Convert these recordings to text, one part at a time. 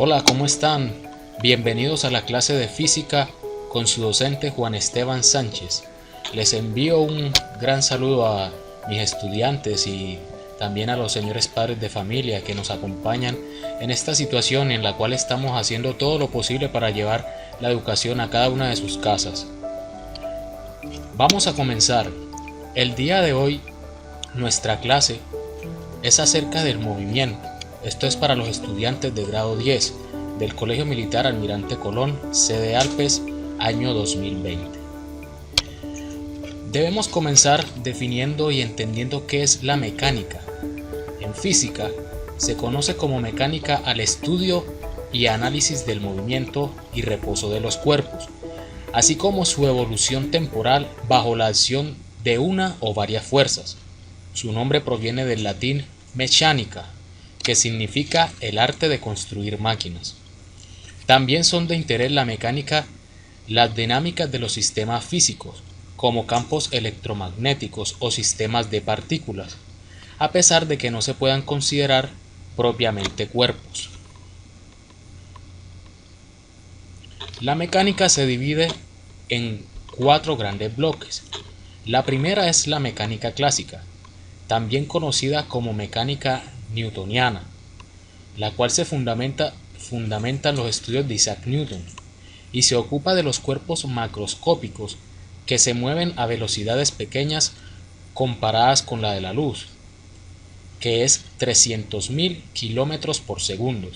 Hola, ¿cómo están? Bienvenidos a la clase de física con su docente Juan Esteban Sánchez. Les envío un gran saludo a mis estudiantes y también a los señores padres de familia que nos acompañan en esta situación en la cual estamos haciendo todo lo posible para llevar la educación a cada una de sus casas. Vamos a comenzar. El día de hoy nuestra clase es acerca del movimiento. Esto es para los estudiantes de grado 10 del Colegio Militar Almirante Colón, sede Alpes, año 2020. Debemos comenzar definiendo y entendiendo qué es la mecánica. En física se conoce como mecánica al estudio y análisis del movimiento y reposo de los cuerpos, así como su evolución temporal bajo la acción de una o varias fuerzas. Su nombre proviene del latín mechanica, que significa el arte de construir máquinas. También son de interés la mecánica, las dinámicas de los sistemas físicos, como campos electromagnéticos o sistemas de partículas, a pesar de que no se puedan considerar propiamente cuerpos. La mecánica se divide en 4 grandes bloques. La primera es la mecánica clásica, también conocida como mecánica newtoniana, la cual se fundamenta en los estudios de Isaac Newton y se ocupa de los cuerpos macroscópicos que se mueven a velocidades pequeñas comparadas con la de la luz, que es 300.000 kilómetros por segundo.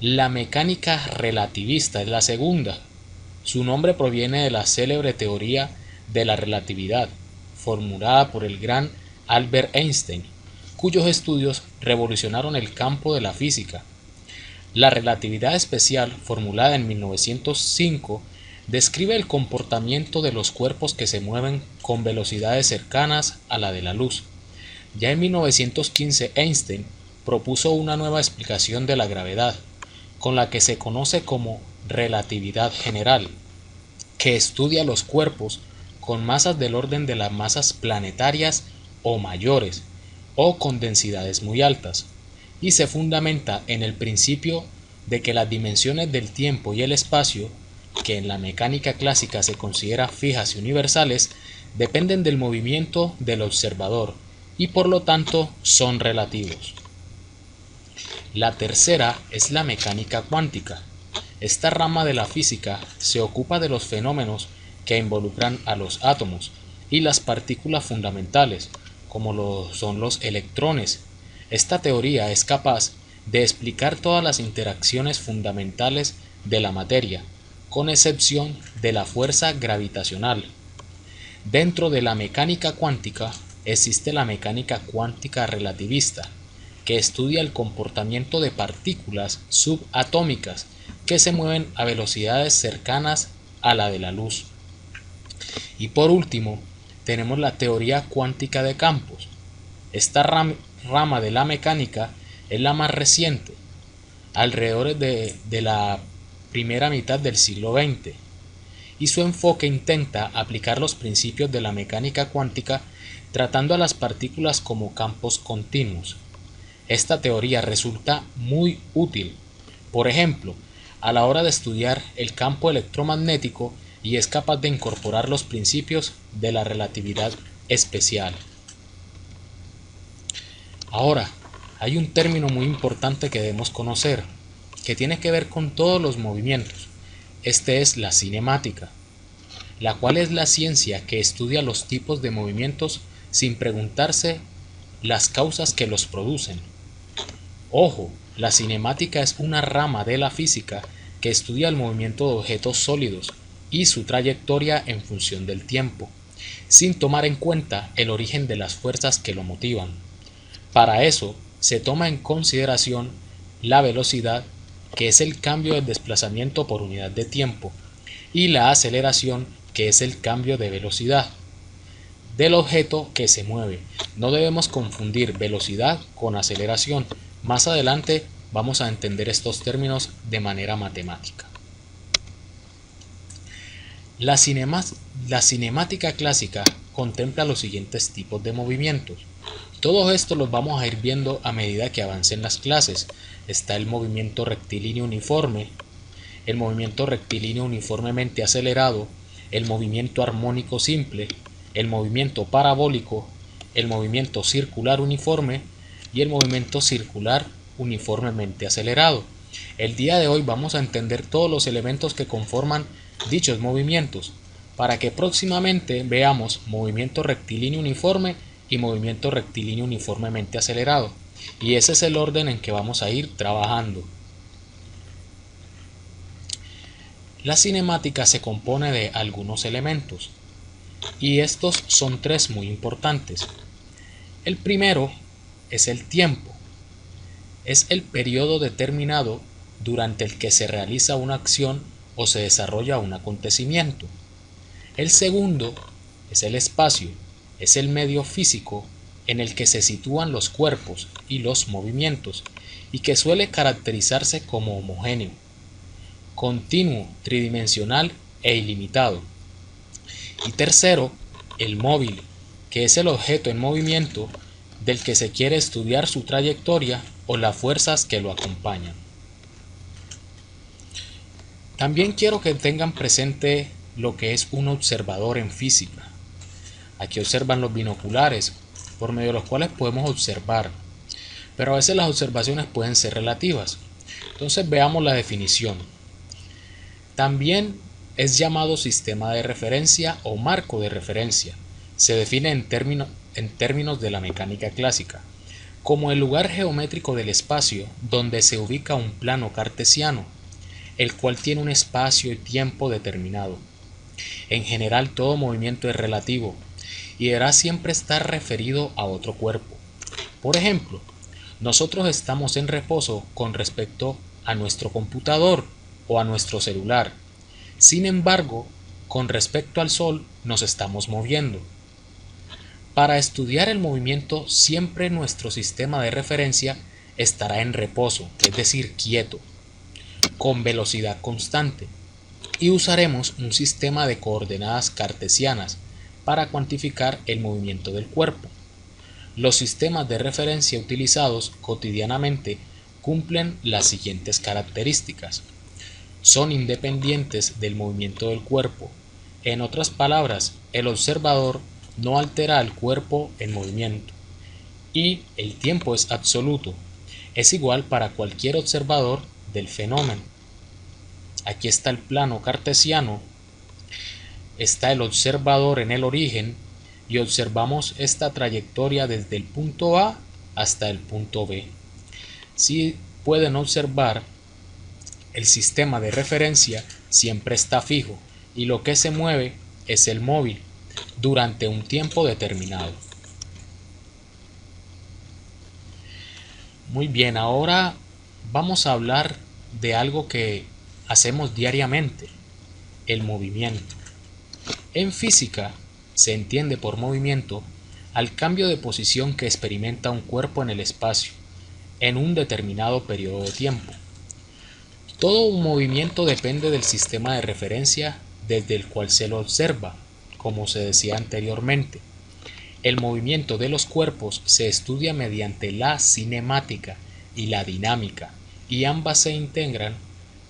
La mecánica relativista es la segunda. Su nombre proviene de la célebre teoría de la relatividad, formulada por el gran Albert Einstein, cuyos estudios revolucionaron el campo de la física. La relatividad especial, formulada en 1905, describe el comportamiento de los cuerpos que se mueven con velocidades cercanas a la de la luz. Ya en 1915 Einstein propuso una nueva explicación de la gravedad, con la que se conoce como relatividad general, que estudia los cuerpos con masas del orden de las masas planetarias o mayores, o con densidades muy altas, y se fundamenta en el principio de que las dimensiones del tiempo y el espacio, que en la mecánica clásica se consideran fijas y universales, dependen del movimiento del observador y por lo tanto son relativos. La tercera es la mecánica cuántica. Esta rama de la física se ocupa de los fenómenos que involucran a los átomos y las partículas fundamentales, como lo son los electrones. Esta teoría es capaz de explicar todas las interacciones fundamentales de la materia, con excepción de la fuerza gravitacional. Dentro de la mecánica cuántica existe la mecánica cuántica relativista, que estudia el comportamiento de partículas subatómicas que se mueven a velocidades cercanas a la de la luz. Y por último, tenemos la teoría cuántica de campos. Esta rama de la mecánica es la más reciente, alrededor de la primera mitad del siglo XX, y su enfoque intenta aplicar los principios de la mecánica cuántica tratando a las partículas como campos continuos. Esta teoría resulta muy útil, por ejemplo, a la hora de estudiar el campo electromagnético y es capaz de incorporar los principios de la relatividad especial. Ahora, hay un término muy importante que debemos conocer, que tiene que ver con todos los movimientos. Este es la cinemática, la cual es la ciencia que estudia los tipos de movimientos sin preguntarse las causas que los producen. Ojo, la cinemática es una rama de la física que estudia el movimiento de objetos sólidos y su trayectoria en función del tiempo, sin tomar en cuenta el origen de las fuerzas que lo motivan. Para eso, se toma en consideración la velocidad, que es el cambio de desplazamiento por unidad de tiempo, y la aceleración, que es el cambio de velocidad del objeto que se mueve. No debemos confundir velocidad con aceleración. Más adelante vamos a entender estos términos de manera matemática. La cinemática clásica contempla los siguientes tipos de movimientos. Todo esto los vamos a ir viendo a medida que avancen las clases. Está el movimiento rectilíneo uniforme, el movimiento rectilíneo uniformemente acelerado, el movimiento armónico simple, el movimiento parabólico, el movimiento circular uniforme y el movimiento circular uniformemente acelerado. El día de hoy vamos a entender todos los elementos que conforman dichos movimientos, para que próximamente veamos movimiento rectilíneo uniforme y movimiento rectilíneo uniformemente acelerado. Y ese es el orden en que vamos a ir trabajando. La cinemática se compone de algunos elementos, y estos son tres muy importantes. El primero es el tiempo. Es el periodo determinado durante el que se realiza una acción o se desarrolla un acontecimiento. El segundo es el espacio. Es el medio físico en el que se sitúan los cuerpos y los movimientos, y que suele caracterizarse como homogéneo, continuo, tridimensional e ilimitado. Y tercero, el móvil, que es el objeto en movimiento del que se quiere estudiar su trayectoria o las fuerzas que lo acompañan. También quiero que tengan presente lo que es un observador en física. Aquí observan los binoculares, por medio de los cuales podemos observar, pero a veces las observaciones pueden ser relativas. Entonces veamos la definición. También es llamado sistema de referencia o marco de referencia. Se define en términos de la mecánica clásica como el lugar geométrico del espacio donde se ubica un plano cartesiano, el cual tiene un espacio y tiempo determinado. En general, todo movimiento es relativo y deberá siempre estar referido a otro cuerpo. Por ejemplo, nosotros estamos en reposo con respecto a nuestro computador o a nuestro celular. Sin embargo, con respecto al Sol nos estamos moviendo. Para estudiar el movimiento, siempre nuestro sistema de referencia estará en reposo, es decir, quieto, con velocidad constante, y usaremos un sistema de coordenadas cartesianas para cuantificar el movimiento del cuerpo. Los sistemas de referencia utilizados cotidianamente cumplen las siguientes características. Son independientes del movimiento del cuerpo. En otras palabras, el observador no altera al cuerpo en movimiento. Y el tiempo es absoluto. Es igual para cualquier observador del fenómeno. Aquí está el plano cartesiano. Está el observador en el origen y observamos esta trayectoria desde el punto A hasta el punto B. Si pueden observar, el sistema de referencia siempre está fijo y lo que se mueve es el móvil durante un tiempo determinado. Muy bien, ahora vamos a hablar de algo que hacemos diariamente, el movimiento. En física se entiende por movimiento al cambio de posición que experimenta un cuerpo en el espacio en un determinado periodo de tiempo. Todo un movimiento depende del sistema de referencia desde el cual se lo observa, como se decía anteriormente. El movimiento de los cuerpos se estudia mediante la cinemática y la dinámica, y ambas se integran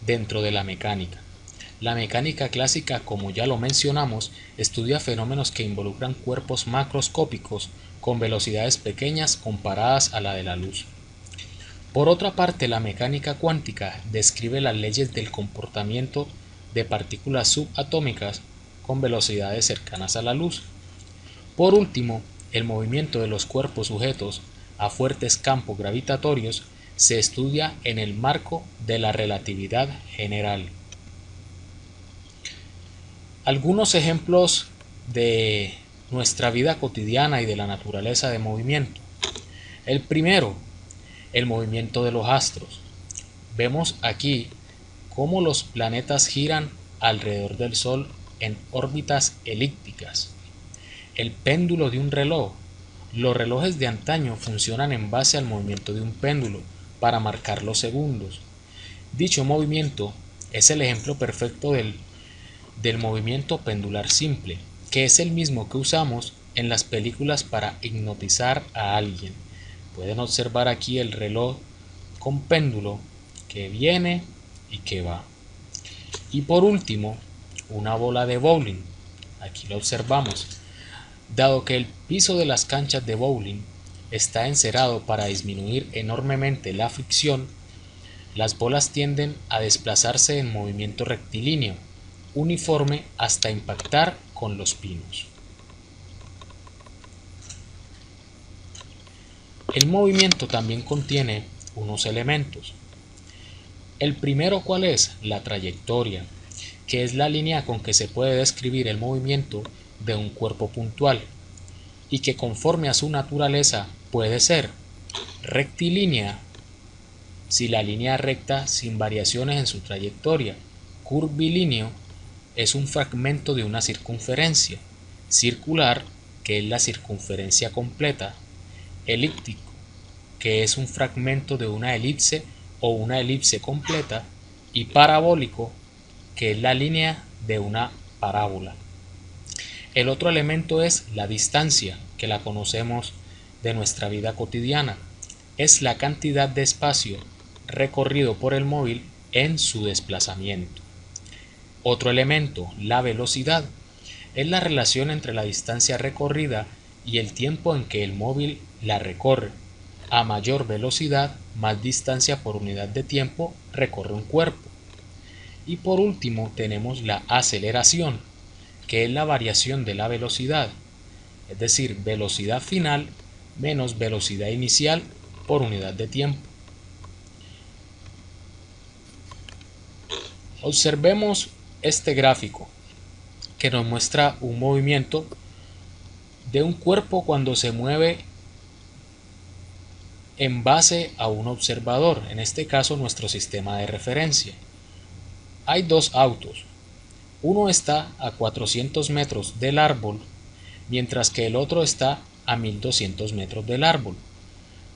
dentro de la mecánica. La mecánica clásica, como ya lo mencionamos, estudia fenómenos que involucran cuerpos macroscópicos con velocidades pequeñas comparadas a la de la luz. Por otra parte, la mecánica cuántica describe las leyes del comportamiento de partículas subatómicas con velocidades cercanas a la luz. Por último, el movimiento de los cuerpos sujetos a fuertes campos gravitatorios se estudia en el marco de la relatividad general. Algunos ejemplos de nuestra vida cotidiana y de la naturaleza de movimiento. El primero, el movimiento de los astros. Vemos aquí cómo los planetas giran alrededor del Sol en órbitas elípticas. El péndulo de un reloj. Los relojes de antaño funcionan en base al movimiento de un péndulo para marcar los segundos. Dicho movimiento es el ejemplo perfecto del movimiento pendular simple, que es el mismo que usamos en las películas para hipnotizar a alguien. Pueden observar aquí el reloj con péndulo que viene y que va. Y por último, una bola de bowling. Aquí lo observamos. Dado que el piso de las canchas de bowling está encerado para disminuir enormemente la fricción, las bolas tienden a desplazarse en movimiento rectilíneo, uniforme hasta impactar con los pinos. El movimiento también contiene unos elementos. El primero, ¿cuál es? La trayectoria, que es la línea con que se puede describir el movimiento de un cuerpo puntual y que conforme a su naturaleza puede ser rectilínea si la línea recta sin variaciones en su trayectoria, curvilíneo es un fragmento de una circunferencia, circular, que es la circunferencia completa, elíptico, que es un fragmento de una elipse o una elipse completa, y parabólico, que es la línea de una parábola. El otro elemento es la distancia, que la conocemos de nuestra vida cotidiana. Es la cantidad de espacio recorrido por el móvil en su desplazamiento. Otro elemento, la velocidad, es la relación entre la distancia recorrida y el tiempo en que el móvil la recorre. A mayor velocidad, más distancia por unidad de tiempo recorre un cuerpo. Y por último tenemos la aceleración, que es la variación de la velocidad, es decir, velocidad final menos velocidad inicial por unidad de tiempo. Observemos este gráfico que nos muestra un movimiento de un cuerpo cuando se mueve en base a un observador, en este caso nuestro sistema de referencia. Hay dos autos, uno está a 400 metros del árbol, mientras que el otro está a 1200 metros del árbol.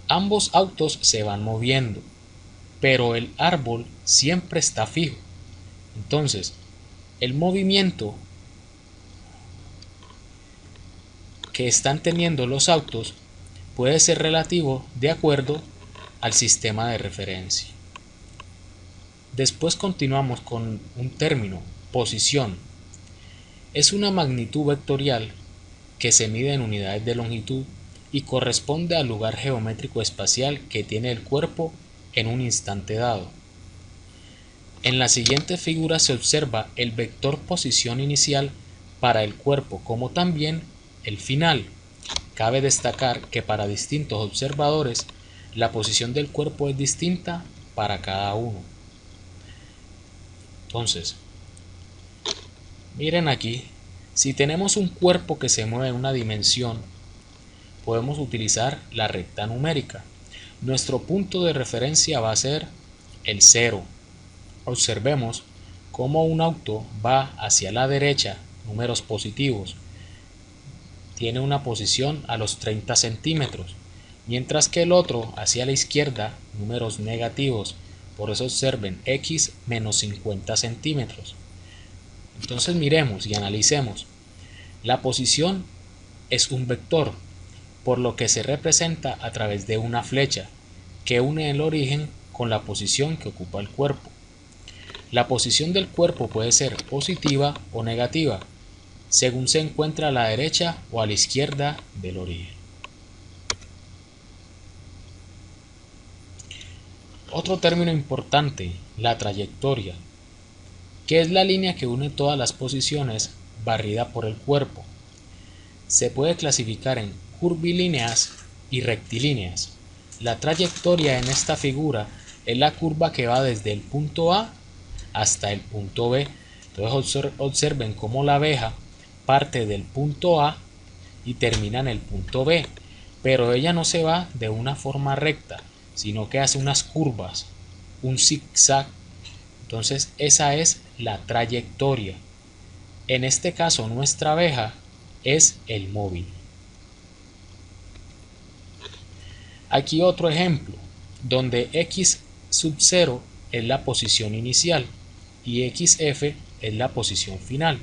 Ambos autos se van moviendo, pero el árbol siempre está fijo. Entonces, el movimiento que están teniendo los autos puede ser relativo de acuerdo al sistema de referencia. Después continuamos con un término, posición. Es una magnitud vectorial que se mide en unidades de longitud y corresponde al lugar geométrico espacial que tiene el cuerpo en un instante dado. En la siguiente figura se observa el vector posición inicial para el cuerpo como también el final. Cabe destacar que para distintos observadores la posición del cuerpo es distinta para cada uno. Entonces, miren aquí, si tenemos un cuerpo que se mueve en una dimensión, podemos utilizar la recta numérica. Nuestro punto de referencia va a ser el 0. Observemos cómo un auto va hacia la derecha, números positivos, tiene una posición a los 30 centímetros, mientras que el otro hacia la izquierda, números negativos, por eso observen x menos 50 centímetros. Entonces miremos y analicemos. La posición es un vector, por lo que se representa a través de una flecha que une el origen con la posición que ocupa el cuerpo. La posición del cuerpo puede ser positiva o negativa, según se encuentra a la derecha o a la izquierda del origen. Otro término importante, la trayectoria, que es la línea que une todas las posiciones barrida por el cuerpo. Se puede clasificar en curvilíneas y rectilíneas. La trayectoria en esta figura es la curva que va desde el punto A hasta el punto B. Entonces observen cómo la abeja parte del punto A y termina en el punto B, pero ella no se va de una forma recta, sino que hace unas curvas, un zigzag. Entonces esa es la trayectoria. En este caso nuestra abeja es el móvil. Aquí otro ejemplo, donde x sub 0 es la posición inicial y xf es la posición final.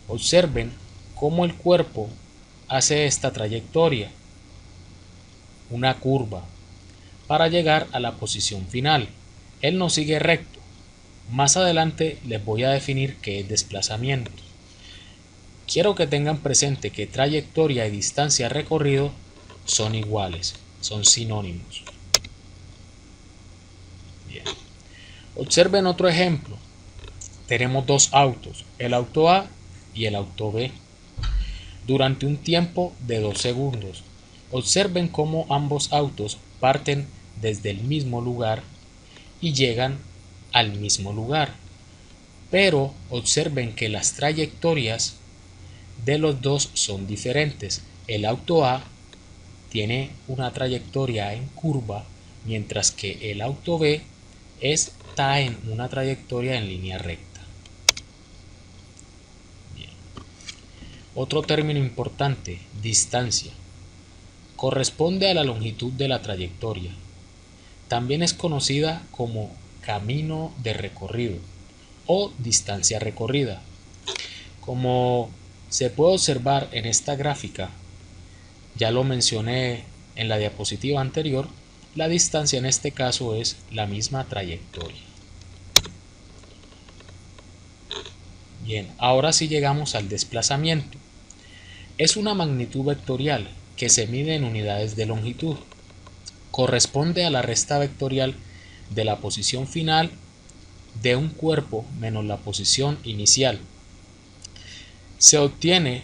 Observen cómo el cuerpo hace esta trayectoria, una curva, para llegar a la posición final. Él no sigue recto. Más adelante les voy a definir qué es desplazamiento. Quiero que tengan presente que trayectoria y distancia recorrido son iguales, son sinónimos. Bien. Observen otro ejemplo. Tenemos dos autos, el auto A y el auto B, durante un tiempo de 2 segundos. Observen cómo ambos autos parten desde el mismo lugar y llegan al mismo lugar. Pero observen que las trayectorias de los dos son diferentes. El auto A tiene una trayectoria en curva, mientras que el auto B está en una trayectoria en línea recta. Bien. Otro término importante, distancia, corresponde a la longitud de la trayectoria. También es conocida como camino de recorrido o distancia recorrida. Como se puede observar en esta gráfica, ya lo mencioné en la diapositiva anterior, la distancia en este caso es la misma trayectoria. Bien, ahora sí llegamos al desplazamiento. Es una magnitud vectorial que se mide en unidades de longitud. Corresponde a la resta vectorial de la posición final de un cuerpo menos la posición inicial. Se obtiene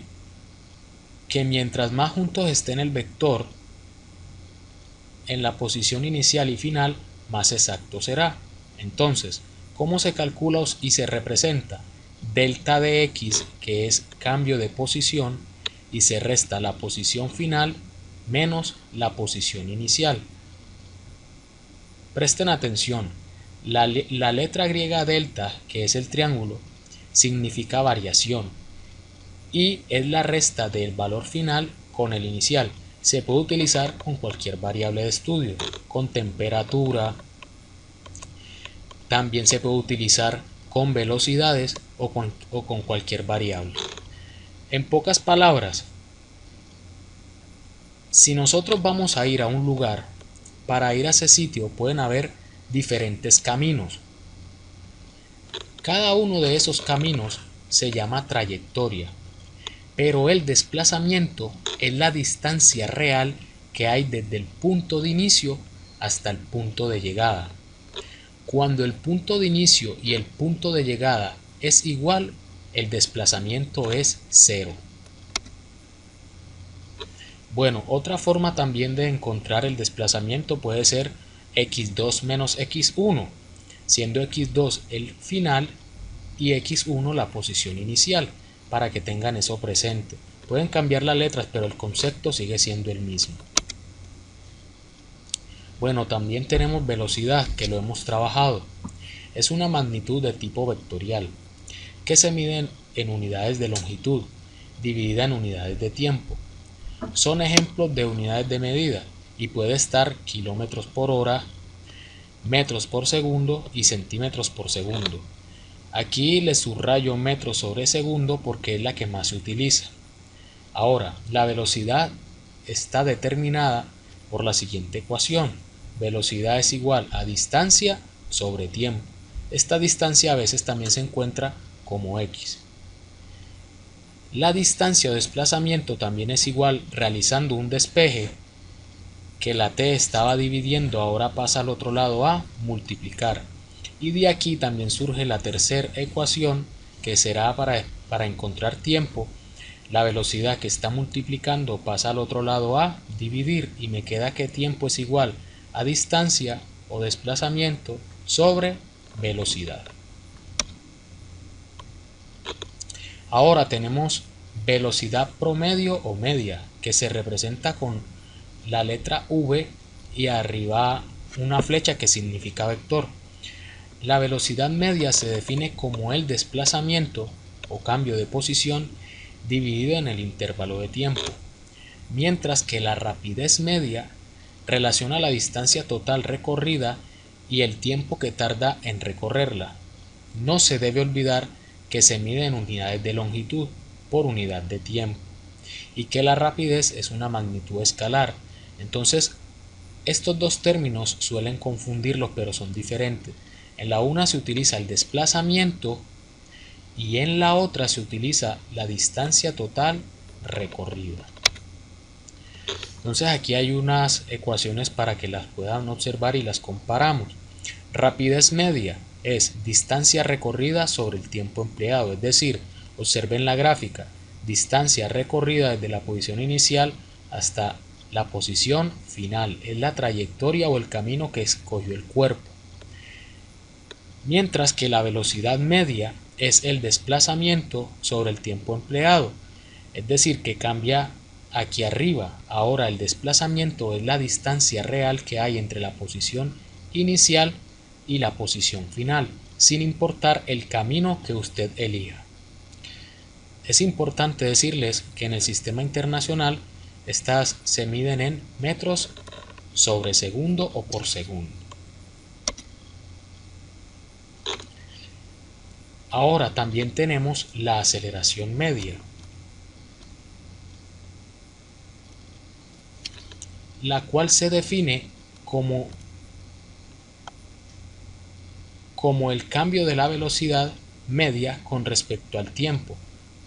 que mientras más juntos estén el vector en la posición inicial y final, más exacto será. Entonces, ¿cómo se calcula y se representa? Delta de x, que es cambio de posición, y se resta la posición final menos la posición inicial. Presten atención, la letra griega delta, que es el triángulo, significa variación y es la resta del valor final con el inicial. Se puede utilizar con cualquier variable de estudio, con temperatura, también se puede utilizar con velocidades o con cualquier variable. En pocas palabras, si nosotros vamos a ir a un lugar, para ir a ese sitio pueden haber diferentes caminos. Cada uno de esos caminos se llama trayectoria, pero el desplazamiento es la distancia real que hay desde el punto de inicio hasta el punto de llegada. Cuando el punto de inicio y el punto de llegada es igual, el desplazamiento es cero. Bueno, otra forma también de encontrar el desplazamiento puede ser x2 menos x1, siendo x2 el final y x1 la posición inicial, para que tengan eso presente. Pueden cambiar las letras, pero el concepto sigue siendo el mismo. Bueno, también tenemos velocidad, que lo hemos trabajado. Es una magnitud de tipo vectorial, que se mide en unidades de longitud, dividida en unidades de tiempo. Son ejemplos de unidades de medida y puede estar kilómetros por hora, metros por segundo y centímetros por segundo. Aquí les subrayo metros sobre segundo porque es la que más se utiliza. Ahora, la velocidad está determinada por la siguiente ecuación. Velocidad es igual a distancia sobre tiempo. Esta distancia a veces también se encuentra como x. La distancia o desplazamiento también es igual realizando un despeje que la t estaba dividiendo, ahora pasa al otro lado a multiplicar. Y de aquí también surge la tercera ecuación, que será para encontrar tiempo. La velocidad que está multiplicando pasa al otro lado a dividir y me queda que tiempo es igual a distancia o desplazamiento sobre velocidad. Ahora tenemos velocidad promedio o media, que se representa con la letra V y arriba una flecha que significa vector. La velocidad media se define como el desplazamiento o cambio de posición dividido en el intervalo de tiempo, mientras que la rapidez media relaciona la distancia total recorrida y el tiempo que tarda en recorrerla. No se debe olvidar que se mide en unidades de longitud por unidad de tiempo. y que la rapidez es una magnitud escalar. Entonces, estos dos términos suelen confundirlos, pero son diferentes. En la una se utiliza el desplazamiento y en la otra se utiliza la distancia total recorrida. Entonces aquí hay unas ecuaciones para que las puedan observar y las comparamos. Rapidez media es distancia recorrida sobre el tiempo empleado, es decir, observen la gráfica, distancia recorrida desde la posición inicial hasta la posición final, es la trayectoria o el camino que escogió el cuerpo. Mientras que la velocidad media es el desplazamiento sobre el tiempo empleado, es decir, que cambia aquí arriba. Ahora el desplazamiento es la distancia real que hay entre la posición inicial y la posición final, sin importar el camino que usted elija. Es importante decirles que en el sistema internacional estas se miden en metros sobre segundo o por segundo. Ahora también tenemos la aceleración media, la cual se define como el cambio de la velocidad media con respecto al tiempo.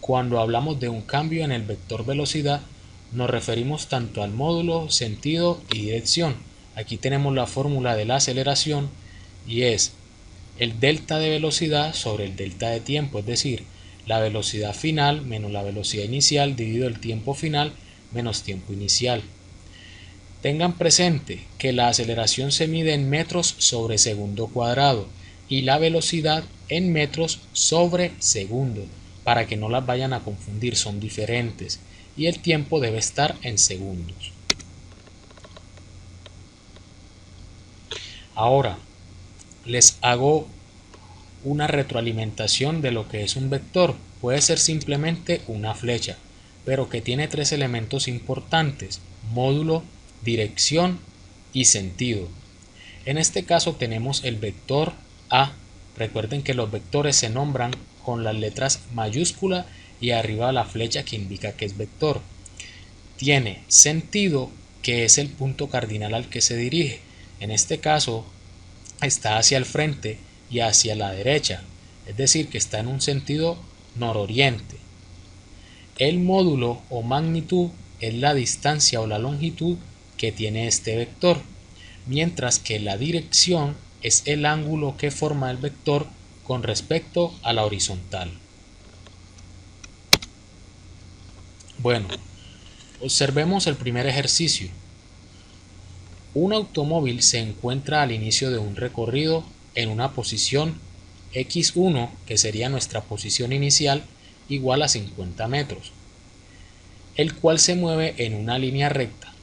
Cuando hablamos de un cambio en el vector velocidad, nos referimos tanto al módulo, sentido y dirección. Aquí tenemos la fórmula de la aceleración y es el delta de velocidad sobre el delta de tiempo, es decir, la velocidad final menos la velocidad inicial dividido el tiempo final menos tiempo inicial. Tengan presente que la aceleración se mide en metros sobre segundo cuadrado y la velocidad en metros sobre segundo, para que no las vayan a confundir, son diferentes, y el tiempo debe estar en segundos. Ahora les hago una retroalimentación de lo que es un vector. Puede ser simplemente una flecha, pero que tiene tres elementos importantes: módulo, dirección y sentido. En este caso tenemos el vector A. Recuerden que los vectores se nombran con las letras mayúscula y arriba la flecha que indica que es vector. Tiene sentido, que es el punto cardinal al que se dirige. En este caso está hacia el frente y hacia la derecha, es decir, que está en un sentido nororiente. El módulo o magnitud es la distancia o la longitud que tiene este vector, mientras que la dirección es el ángulo que forma el vector con respecto a la horizontal. Bueno, observemos el primer ejercicio. Un automóvil se encuentra al inicio de un recorrido en una posición x1, que sería nuestra posición inicial, igual a 50 metros, el cual se mueve en una línea recta.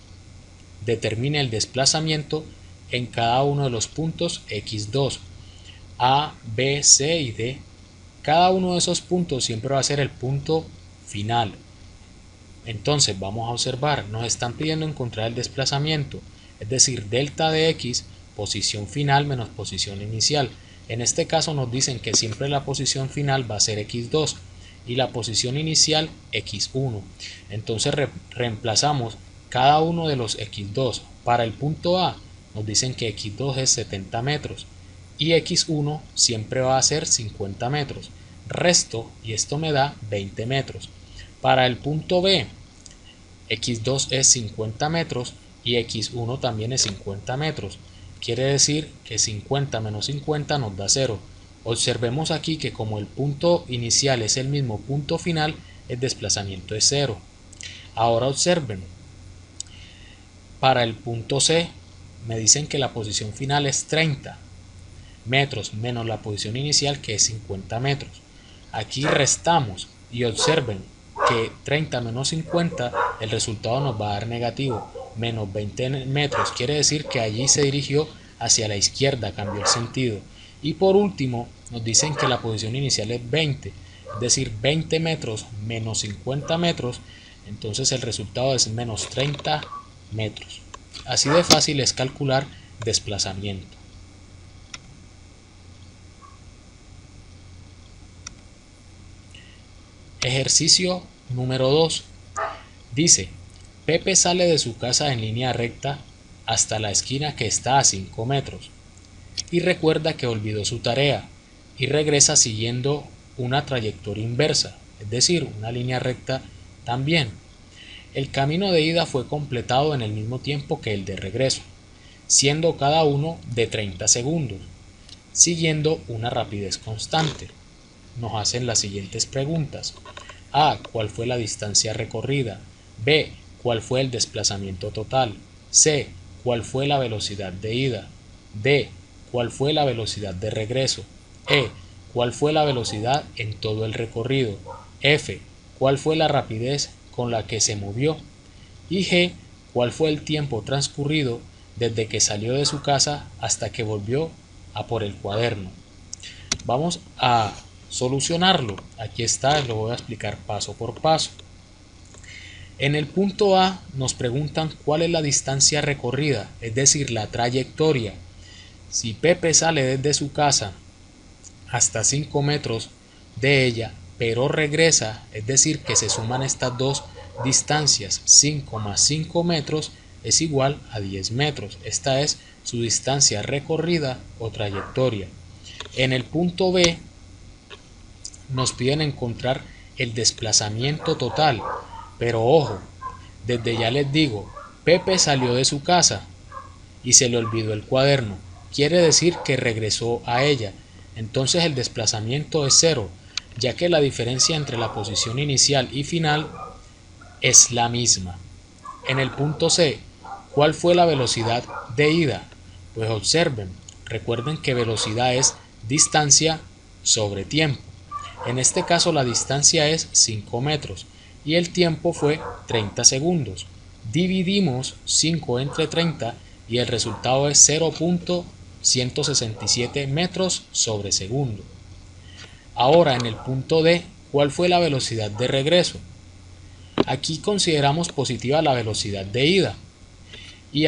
Determine el desplazamiento en cada uno de los puntos x2, A, B, C y D. Cada uno de esos puntos siempre va a ser el punto final. Entonces vamos a observar, nos están pidiendo encontrar el desplazamiento, es decir, delta de x, posición final menos posición inicial. En este caso nos dicen que siempre la posición final va a ser x2 y la posición inicial x1. Entonces reemplazamos cada uno de los x2. Para el punto A nos dicen que x2 es 70 metros y x1 siempre va a ser 50 metros. Resto y esto me da 20 metros. Para el punto B, x2 es 50 metros y x1 también es 50 metros. Quiere decir que 50 menos 50 nos da 0. Observemos aquí que como el punto inicial es el mismo punto final, el desplazamiento es 0. Ahora observen, para el punto C me dicen que la posición final es 30 metros menos la posición inicial, que es 50 metros. Aquí restamos y observen que 30 menos 50, el resultado nos va a dar negativo, menos 20 metros. Quiere decir que allí se dirigió hacia la izquierda, cambió el sentido. Y por último nos dicen que la posición inicial es 20, es decir, 20 metros menos 50 metros, entonces el resultado es menos 30 metros. Así de fácil es calcular desplazamiento. Ejercicio número 2. Dice, Pepe sale de su casa en línea recta hasta la esquina que está a 5 metros y recuerda que olvidó su tarea y regresa siguiendo una trayectoria inversa, es decir, una línea recta también. El camino de ida fue completado en el mismo tiempo que el de regreso, siendo cada uno de 30 segundos, siguiendo una rapidez constante. Nos hacen las siguientes preguntas. A. ¿Cuál fue la distancia recorrida? B. ¿Cuál fue el desplazamiento total? C. ¿Cuál fue la velocidad de ida? D. ¿Cuál fue la velocidad de regreso? E. ¿Cuál fue la velocidad en todo el recorrido? F. ¿Cuál fue la rapidez con la que se movió? Y G. ¿Cuál fue el tiempo transcurrido desde que salió de su casa hasta que volvió a por el cuaderno? Vamos a solucionarlo. Aquí está, lo voy a explicar paso por paso. En el punto A nos preguntan cuál es la distancia recorrida, es decir, la trayectoria. Si Pepe sale desde su casa hasta 5 metros de ella, pero regresa, es decir, que se suman estas dos distancias, 5 más 5 metros es igual a 10 metros. Esta es su distancia recorrida o trayectoria. En el punto B nos piden encontrar el desplazamiento total, pero ojo, desde ya les digo, Pepe salió de su casa y se le olvidó el cuaderno, quiere decir que regresó a ella, entonces el desplazamiento es cero, ya que la diferencia entre la posición inicial y final es la misma. En el punto C, ¿cuál fue la velocidad de ida? Pues observen, recuerden que velocidad es distancia sobre tiempo. En este caso la distancia es 5 metros y el tiempo fue 30 segundos. Dividimos 5 entre 30 y el resultado es 0.167 metros sobre segundo. Ahora en el punto D, ¿cuál fue la velocidad de regreso? Aquí consideramos positiva la velocidad de ida y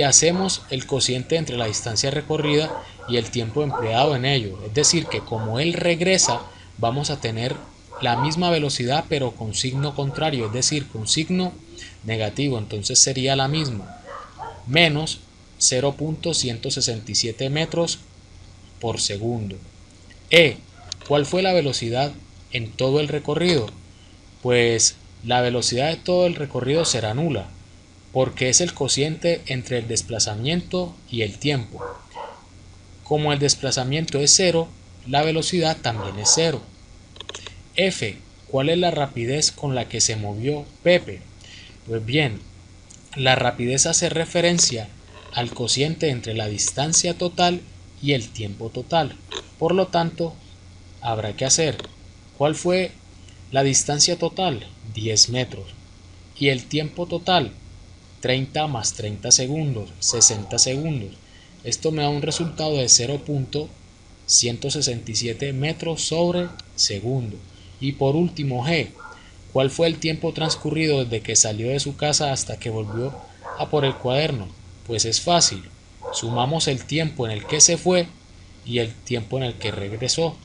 hacemos el cociente entre la distancia recorrida y el tiempo empleado en ello. Es decir, que como él regresa, vamos a tener la misma velocidad pero con signo contrario, es decir, con signo negativo. Entonces sería la misma, menos 0.167 metros por segundo. ¿Cuál fue la velocidad en todo el recorrido? Pues la velocidad de todo el recorrido será nula, porque es el cociente entre el desplazamiento y el tiempo. Como el desplazamiento es cero, la velocidad también es cero. ¿Cuál es la rapidez con la que se movió Pepe? Pues bien, la rapidez hace referencia al cociente entre la distancia total y el tiempo total. Por lo tanto, habrá que hacer, ¿cuál fue la distancia total? 10 metros. Y el tiempo total, 30 más 30 segundos, 60 segundos. Esto me da un resultado de 0.167 metros sobre segundo. Y por último, G. ¿Cuál fue el tiempo transcurrido desde que salió de su casa hasta que volvió a por el cuaderno? Pues es fácil. Sumamos el tiempo en el que se fue y el tiempo en el que regresó.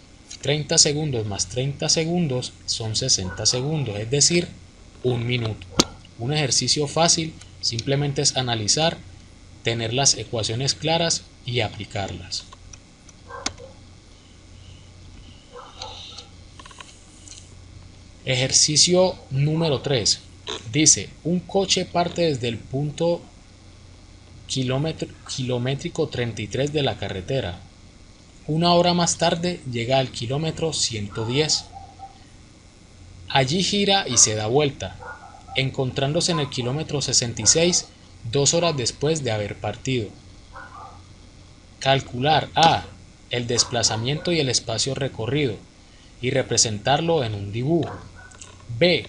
30 segundos más 30 segundos son 60 segundos, es decir, un minuto. Un ejercicio fácil, simplemente es analizar, tener las ecuaciones claras y aplicarlas. Ejercicio número 3. Dice, un coche parte desde el punto kilométrico 33 de la carretera. Una hora más tarde llega al kilómetro 110. Allí gira y se da vuelta, encontrándose en el kilómetro 66 2 horas después de haber partido. Calcular A. El desplazamiento y el espacio recorrido y representarlo en un dibujo. B.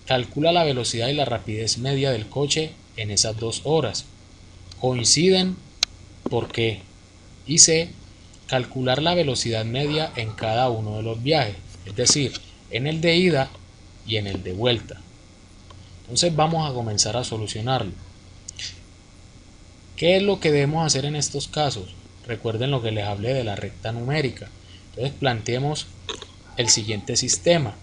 Calcula la velocidad y la rapidez media del coche en esas 2 horas. ¿Coinciden? ¿Por qué? Y C. Calcular la velocidad media en cada uno de los viajes, es decir, en el de ida y en el de vuelta. Entonces vamos a comenzar a solucionarlo. ¿Qué es lo que debemos hacer en estos casos? Recuerden lo que les hablé de la recta numérica. Entonces planteemos el siguiente sistema.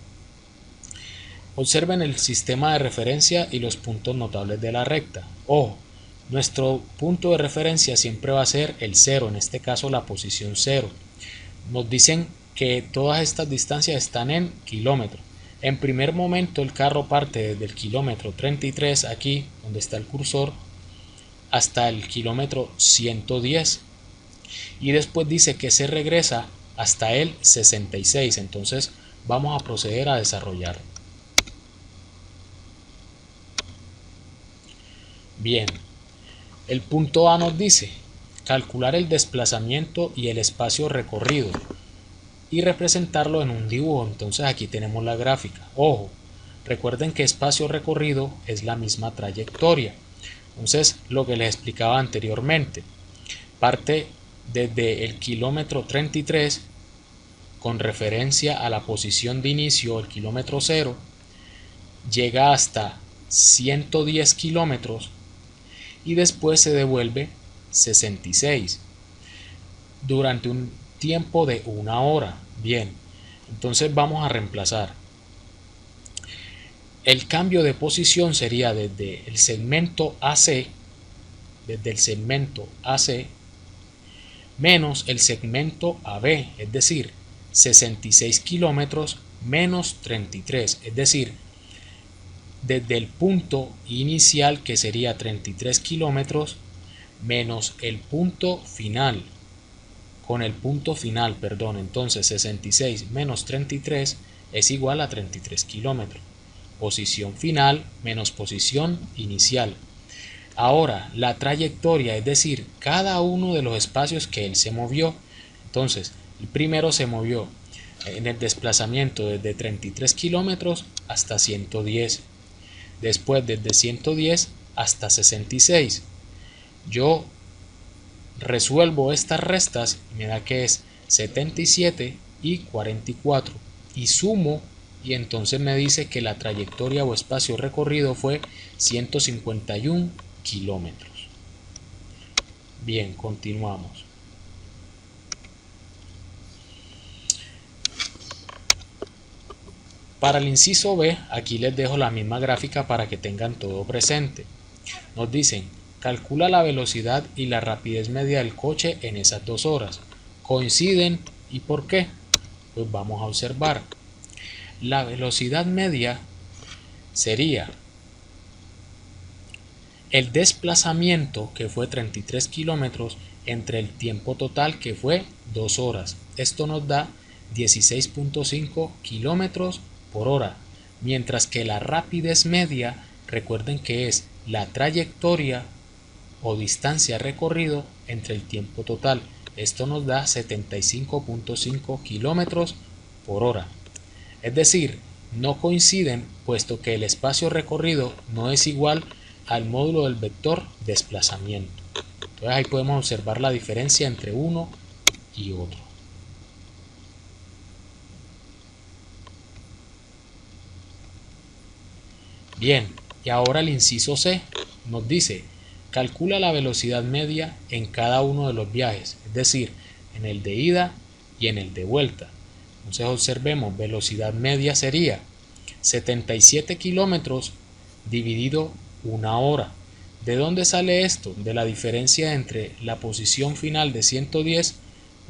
Observen el sistema de referencia y los puntos notables de la recta. Ojo, nuestro punto de referencia siempre va a ser el 0, en este caso la posición 0. Nos dicen que todas estas distancias están en kilómetros. En primer momento el carro parte desde el kilómetro 33, aquí donde está el cursor, hasta el kilómetro 110. Y después dice que se regresa hasta el 66. Entonces vamos a proceder a desarrollarlo. Bien, el punto A nos dice calcular el desplazamiento y el espacio recorrido y representarlo en un dibujo. Entonces aquí tenemos la gráfica. Ojo, recuerden que espacio recorrido es la misma trayectoria. Entonces, lo que les explicaba anteriormente, parte desde el kilómetro 33 con referencia a la posición de inicio, el kilómetro 0, llega hasta 110 kilómetros y después se devuelve 66 durante un tiempo de 1 hora. Bien, entonces vamos a reemplazar. El cambio de posición sería desde el segmento AC, menos el segmento AB, es decir, 66 kilómetros menos 33, es decir, desde el punto inicial, que sería 33 kilómetros, menos el punto final, con el punto final, perdón, entonces 66 menos 33 es igual a 33 kilómetros. Posición final menos posición inicial. Ahora, la trayectoria, es decir, cada uno de los espacios que él se movió. Entonces, el primero se movió en el desplazamiento desde 33 kilómetros hasta 110. Después desde 110 hasta 66. Yo resuelvo estas restas y me da que es 77 y 44. Y sumo y entonces me dice que la trayectoria o espacio recorrido fue 151 kilómetros. Bien, continuamos. Para el inciso B, aquí les dejo la misma gráfica para que tengan todo presente. Nos dicen, calcula la velocidad y la rapidez media del coche en esas 2 horas. ¿Coinciden y por qué? Pues vamos a observar. La velocidad media sería el desplazamiento, que fue 33 kilómetros, entre el tiempo total, que fue 2 horas. Esto nos da 16.5 kilómetros por hora, mientras que la rapidez media, recuerden que es la trayectoria o distancia recorrido entre el tiempo total. Esto nos da 75.5 kilómetros por hora. Es decir, no coinciden, puesto que el espacio recorrido no es igual al módulo del vector desplazamiento. Entonces ahí podemos observar la diferencia entre uno y otro. Bien, y ahora el inciso C nos dice, calcula la velocidad media en cada uno de los viajes, es decir, en el de ida y en el de vuelta. Entonces observemos, velocidad media sería 77 kilómetros dividido 1 hora. ¿De dónde sale esto? De la diferencia entre la posición final de 110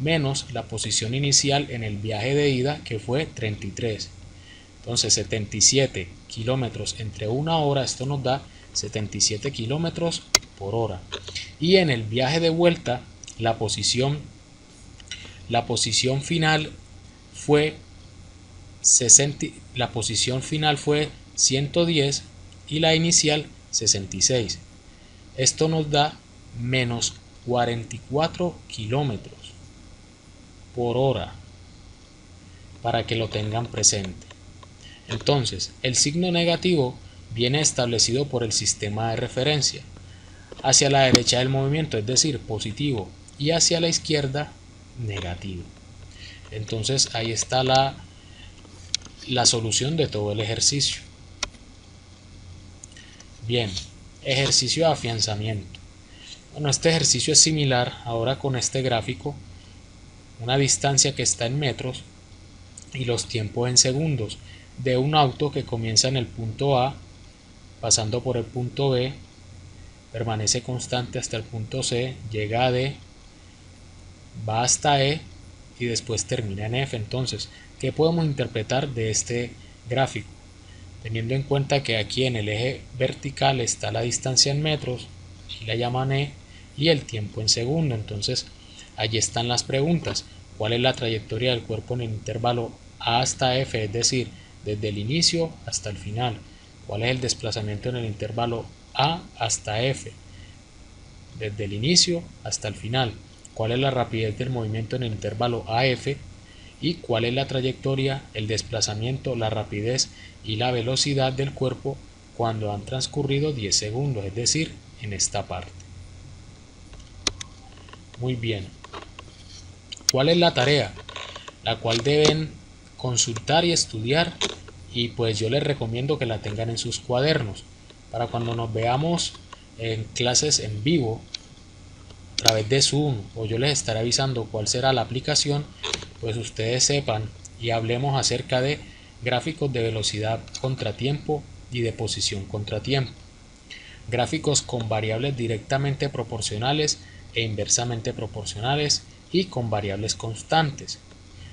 menos la posición inicial en el viaje de ida, que fue 33. Entonces 77 kilómetros entre 1 hora, esto nos da 77 kilómetros por hora. Y en el viaje de vuelta, la posición final fue 110 y la inicial 66. Esto nos da menos 44 kilómetros por hora, para que lo tengan presente. Entonces, el signo negativo viene establecido por el sistema de referencia. Hacia la derecha del movimiento, es decir, positivo, y hacia la izquierda, negativo. Entonces, ahí está la solución de todo el ejercicio. Bien, ejercicio de afianzamiento. Bueno, este ejercicio es similar ahora con este gráfico, una distancia que está en metros y los tiempos en segundos. de un auto que comienza en el punto A, pasando por el punto B, permanece constante hasta el punto C, llega a D, va hasta E y después termina en F. Entonces, ¿qué podemos interpretar de este gráfico? Teniendo en cuenta que aquí en el eje vertical está la distancia en metros, y la llaman E, y el tiempo en segundo. Entonces, allí están las preguntas. ¿Cuál es la trayectoria del cuerpo en el intervalo A hasta F? Es decir, desde el inicio hasta el final. ¿Cuál es el desplazamiento en el intervalo A hasta F? Desde el inicio hasta el final. ¿Cuál es la rapidez del movimiento en el intervalo AF? Y cuál es la trayectoria, el desplazamiento, la rapidez y la velocidad del cuerpo cuando han transcurrido 10 segundos, es decir, en esta parte. Muy bien. ¿Cuál es la tarea? La cual deben consultar y estudiar, y pues yo les recomiendo que la tengan en sus cuadernos para cuando nos veamos en clases en vivo a través de Zoom, o yo les estaré avisando cuál será la aplicación, pues ustedes sepan y hablemos acerca de gráficos de velocidad contratiempo y de posición contratiempo, gráficos con variables directamente proporcionales e inversamente proporcionales y con variables constantes.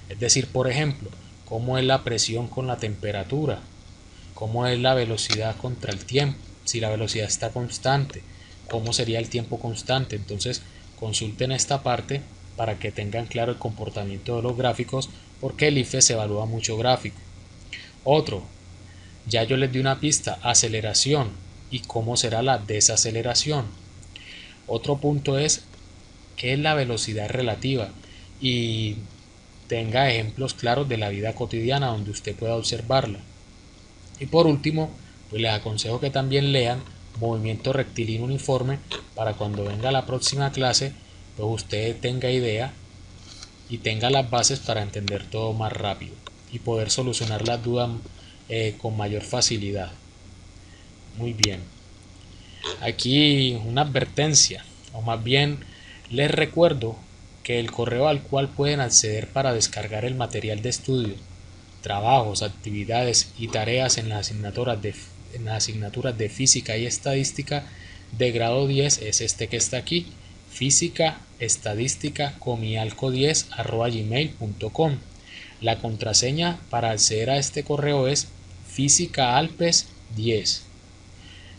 Es decir, por ejemplo, cómo es la presión con la temperatura, cómo es la velocidad contra el tiempo, si la velocidad está constante, cómo sería el tiempo constante. Entonces, consulten esta parte para que tengan claro el comportamiento de los gráficos, porque el IFES se evalúa mucho gráfico. Otro, ya yo les di una pista, aceleración y cómo será la desaceleración. Otro punto es qué es la velocidad relativa, y tenga ejemplos claros de la vida cotidiana donde usted pueda observarla. Y por último, pues les aconsejo que también lean Movimiento Rectilíneo Uniforme para cuando venga la próxima clase, pues usted tenga idea y tenga las bases para entender todo más rápido y poder solucionar las dudas con mayor facilidad. Muy bien. Aquí una advertencia, o más bien les recuerdo que el correo al cual pueden acceder para descargar el material de estudio, trabajos, actividades y tareas en las asignaturas de física y estadística de grado 10 es este que está aquí, física estadística comialco10@gmail.com. La contraseña para acceder a este correo es físicaalpes10.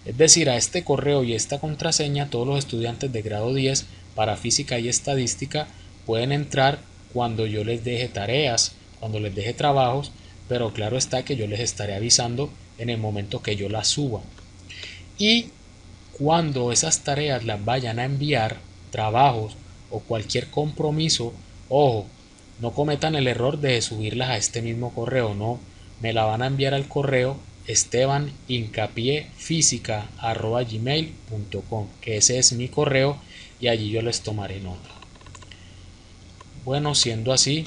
Es decir, a este correo y esta contraseña todos los estudiantes de grado 10 para física y estadística pueden entrar cuando yo les deje tareas, cuando les deje trabajos, pero claro está que yo les estaré avisando en el momento que yo las suba. Y cuando esas tareas las vayan a enviar, trabajos o cualquier compromiso, ojo, no cometan el error de subirlas a este mismo correo, no, me la van a enviar al correo estebanhincapiefísica@gmail.com, que ese es mi correo y allí yo les tomaré nota. Bueno, siendo así,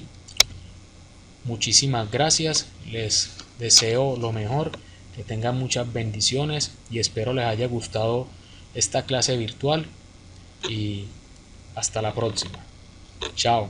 muchísimas gracias, les deseo lo mejor, que tengan muchas bendiciones y espero les haya gustado esta clase virtual y hasta la próxima. Chao.